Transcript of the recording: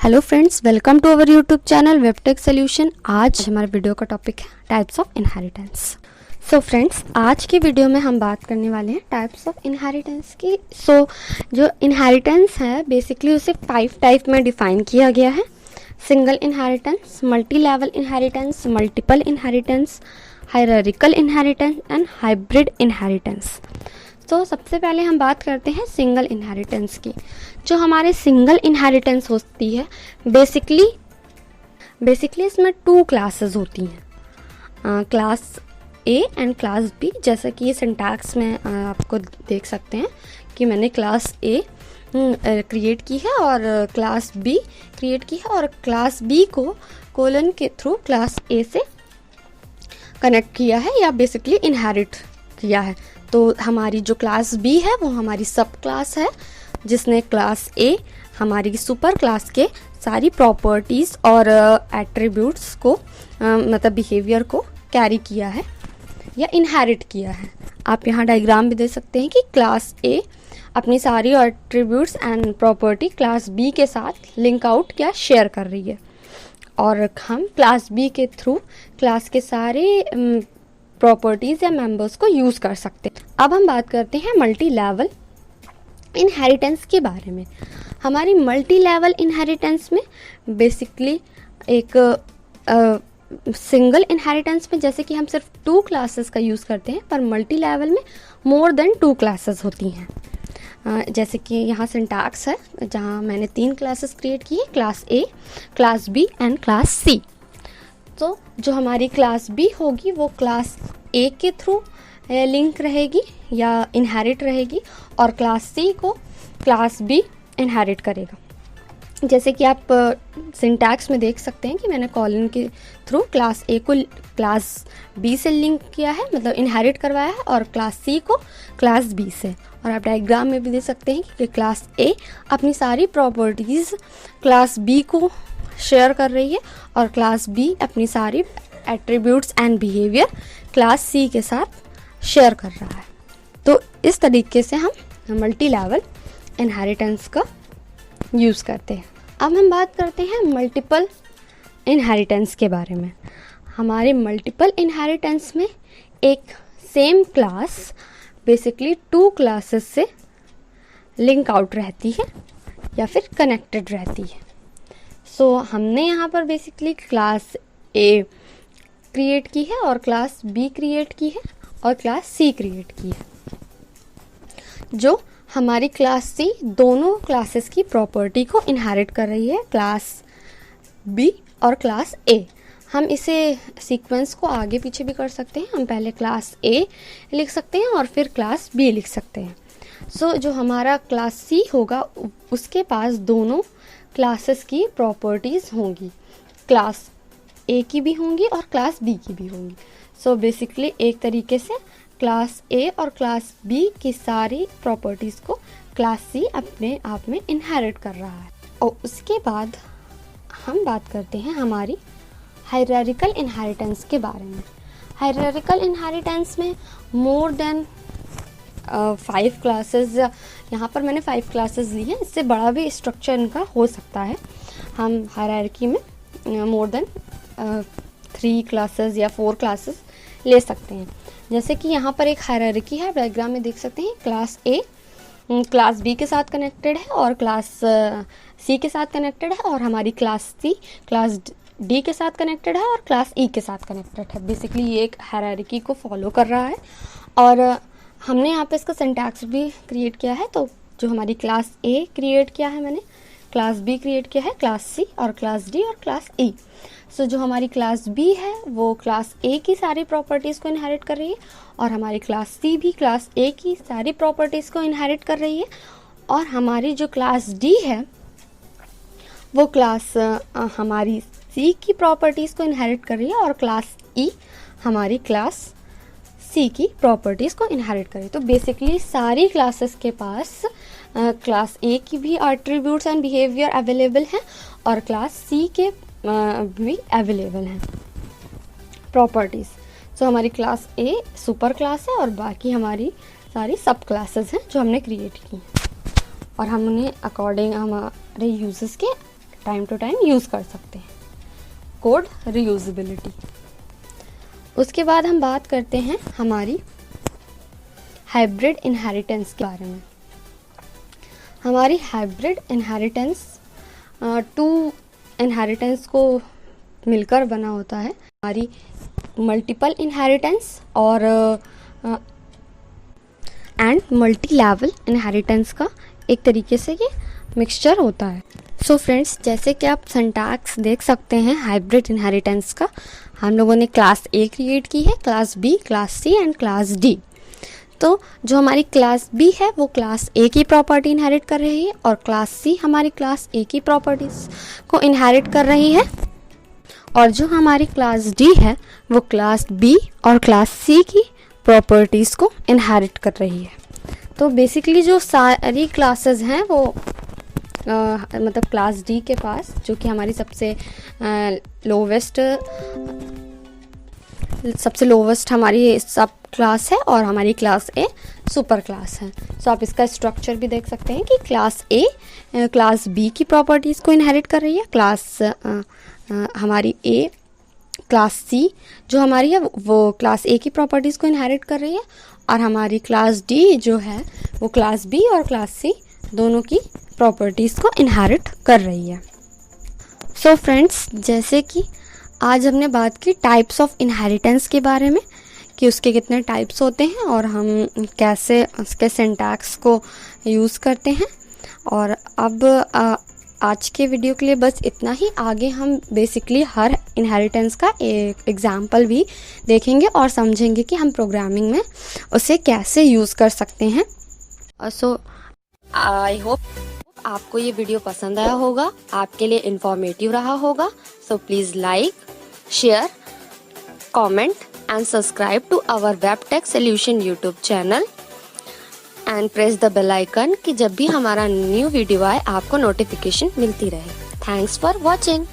Hello friends, welcome to our YouTube channel वेबटेक solution. आज हमारे वीडियो का टॉपिक है types of inheritance. So friends, आज की वीडियो में हम बात करने वाले हैं टाइप्स ऑफ इनहेरिटेंस की। जो इनहेरिटेंस है बेसिकली उसे 5 टाइप में डिफाइन किया गया है। Single inheritance, multi level inheritance, multiple inheritance, hierarchical inheritance and hybrid inheritance. तो सबसे पहले हम बात करते हैं सिंगल इनहेरिटेंस की। जो हमारे सिंगल इनहेरिटेंस होती है बेसिकली इसमें 2 क्लासेस होती हैं, class A and class B. जैसा कि ये सिंटैक्स में आपको देख सकते हैं कि मैंने क्लास ए क्रिएट की है और क्लास बी क्रिएट की है और क्लास बी को कोलन के थ्रू क्लास ए से कनेक्ट किया है या बेसिकली इनहेरिट किया है। तो हमारी जो क्लास बी है वो हमारी सब क्लास है जिसने क्लास ए हमारी सुपर क्लास के सारी प्रॉपर्टीज़ और एट्रीब्यूट्स को मतलब बिहेवियर को कैरी किया है या इनहेरिट किया है। आप यहाँ डायग्राम भी दे सकते हैं कि क्लास ए अपनी सारी attributes and property class B के साथ लिंक आउट या शेयर कर रही है और हम क्लास बी के थ्रू क्लास के सारे प्रॉपर्टीज़ या मेंबर्स को यूज़ कर सकते हैं। अब हम बात करते हैं मल्टी लेवल इनहेरिटेंस के बारे में। हमारी मल्टी लेवल इनहेरिटेंस में बेसिकली एक सिंगल इनहेरिटेंस में जैसे कि हम सिर्फ 2 क्लासेस का यूज़ करते हैं, पर मल्टी लेवल में मोर देन 2 क्लासेस होती हैं। जैसे कि यहाँ सिंटैक्स है जहाँ मैंने 3 क्लासेस क्रिएट की है, class A, class B and class C. तो जो हमारी क्लास बी होगी वो क्लास ए के थ्रू लिंक रहेगी या इनहेरिट रहेगी और क्लास सी को क्लास बी इनहेरिट करेगा। जैसे कि आप सिंटैक्स में देख सकते हैं कि मैंने कॉलन के थ्रू क्लास ए को क्लास बी से लिंक किया है, मतलब इनहेरिट करवाया है, और क्लास सी को क्लास बी से। और आप डायग्राम में भी देख सकते हैं कि क्लास ए अपनी सारी प्रॉपर्टीज़ क्लास बी को शेयर कर रही है और क्लास बी अपनी सारी attributes and behaviour class C के साथ शेयर कर रहा है। तो इस तरीके से हम मल्टी लेवल इनहेरिटेंस का यूज़ करते हैं। अब हम बात करते हैं मल्टीपल इनहेरिटेंस के बारे में। हमारे मल्टीपल इनहेरिटेंस में एक सेम क्लास बेसिकली 2 क्लासेस से लिंक आउट रहती है या फिर कनेक्टेड रहती है। सो हमने यहाँ पर बेसिकली क्लास ए क्रिएट की है और क्लास बी क्रिएट की है और क्लास सी क्रिएट की है। जो हमारी क्लास सी दोनों क्लासेस की प्रॉपर्टी को इनहेरिट कर रही है, क्लास बी और क्लास ए। हम इसे सीक्वेंस को आगे पीछे भी कर सकते हैं। हम पहले क्लास ए लिख सकते हैं और फिर क्लास बी लिख सकते हैं। सो जो हमारा क्लास सी होगा उसके पास दोनों क्लासेस की प्रॉपर्टीज़ होंगी, क्लास ए की भी होंगी और क्लास बी की भी होंगी। सो बेसिकली एक तरीके से क्लास ए और क्लास बी की सारी प्रॉपर्टीज़ को क्लास सी अपने आप में इनहेरिट कर रहा है। और उसके बाद हम बात करते हैं हमारी हायरार्किकल इनहेरिटेंस के बारे में। हायरार्किकल इनहेरिटेंस में मोर देन 5 क्लासेस, यहाँ पर मैंने 5 क्लासेस ली हैं, इससे बड़ा भी स्ट्रक्चर इनका हो सकता है। हम हायरार्की में मोर देन 3 क्लासेस या 4 क्लासेस ले सकते हैं। जैसे कि यहाँ पर एक हायरार्की है, डायग्राम में देख सकते हैं। क्लास ए क्लास बी के साथ कनेक्टेड है और क्लास सी के साथ कनेक्टेड है और हमारी क्लास सी क्लास डी के साथ कनेक्टेड है और क्लास ई के साथ कनेक्टेड है। बेसिकली ये एक हायरार्की को फॉलो कर रहा है और हमने यहाँ पे इसका सिंटैक्स भी क्रिएट किया है। तो जो हमारी क्लास ए क्रिएट किया है मैंने, क्लास बी क्रिएट किया है, क्लास सी और क्लास डी और क्लास ई। सो जो हमारी क्लास बी है वो क्लास ए की सारी प्रॉपर्टीज़ को इनहेरिट कर रही है और हमारी क्लास सी भी क्लास ए की सारी प्रॉपर्टीज़ को इनहेरिट कर रही है और हमारी जो क्लास डी है वो क्लास हमारी सी की प्रॉपर्टीज़ को इनहेरिट कर रही है और क्लास ई हमारी क्लास सी की प्रॉपर्टीज़ को इनहेरिट कर रही है। तो बेसिकली सारी क्लासेस के पास क्लास ए की भी एट्रीब्यूट्स एंड बिहेवियर अवेलेबल हैं और क्लास सी के भी अवेलेबल हैं प्रॉपर्टीज़। सो हमारी क्लास ए सुपर क्लास है और बाकी हमारी सारी सब क्लासेस हैं जो हमने क्रिएट की हैं। और हम उन्हें अकॉर्डिंग हमारे यूजेस के टाइम टू टाइम यूज़ कर सकते हैं। Code reusability. उसके बाद हम बात करते हैं हमारी हाइब्रिड इनहेरिटेंस के बारे में। हमारी हाइब्रिड इनहेरिटेंस 2 इनहेरिटेंस को मिलकर बना होता है। हमारी मल्टीपल इनहेरिटेंस और एंड मल्टी लेवल इनहेरिटेंस का एक तरीके से ये मिक्सचर होता है। सो फ्रेंड्स, जैसे कि आप सिंटैक्स देख सकते हैं हाइब्रिड इनहेरिटेंस का, हम लोगों ने क्लास ए क्रिएट की है, class B, class C and class D. तो जो हमारी क्लास बी है वो क्लास ए की प्रॉपर्टी इनहेरिट कर रही है और क्लास सी हमारी क्लास ए की प्रॉपर्टीज़ को इनहेरिट कर रही है, और जो हमारी क्लास डी है वो क्लास बी और क्लास सी की प्रॉपर्टीज़ को इनहेरिट कर रही है। तो बेसिकली जो सारी क्लासेस हैं वो मतलब क्लास डी के पास, जो कि हमारी सबसे लोवेस्ट हमारी सब क्लास है, और हमारी क्लास ए सुपर क्लास है। सो आप इसका स्ट्रक्चर भी देख सकते हैं कि क्लास ए क्लास बी की प्रॉपर्टीज़ को इनहेरिट कर रही है, हमारी ए क्लास सी जो हमारी है वो क्लास ए की प्रॉपर्टीज़ को इनहेरिट कर रही है, और हमारी क्लास डी जो है वो क्लास बी और क्लास सी दोनों की प्रॉपर्टीज़ को इनहेरिट कर रही है। सो फ्रेंड्स, जैसे कि आज हमने बात की टाइप्स ऑफ इनहेरिटेंस के बारे में कि उसके कितने टाइप्स होते हैं और हम कैसे उसके सिंटैक्स को यूज़ करते हैं। और अब आज के वीडियो के लिए बस इतना ही। आगे हम बेसिकली हर इनहेरिटेंस का एक एग्जाम्पल भी देखेंगे और समझेंगे कि हम प्रोग्रामिंग में उसे कैसे यूज़ कर सकते हैं। सो आई होप आपको ये वीडियो पसंद आया होगा, आपके लिए इंफॉर्मेटिव रहा होगा। So please like, share, comment and subscribe to our वेबटेक Solution YouTube channel and press the bell icon कि जब भी हमारा न्यू वीडियो आए आपको नोटिफिकेशन मिलती रहे। Thanks for watching.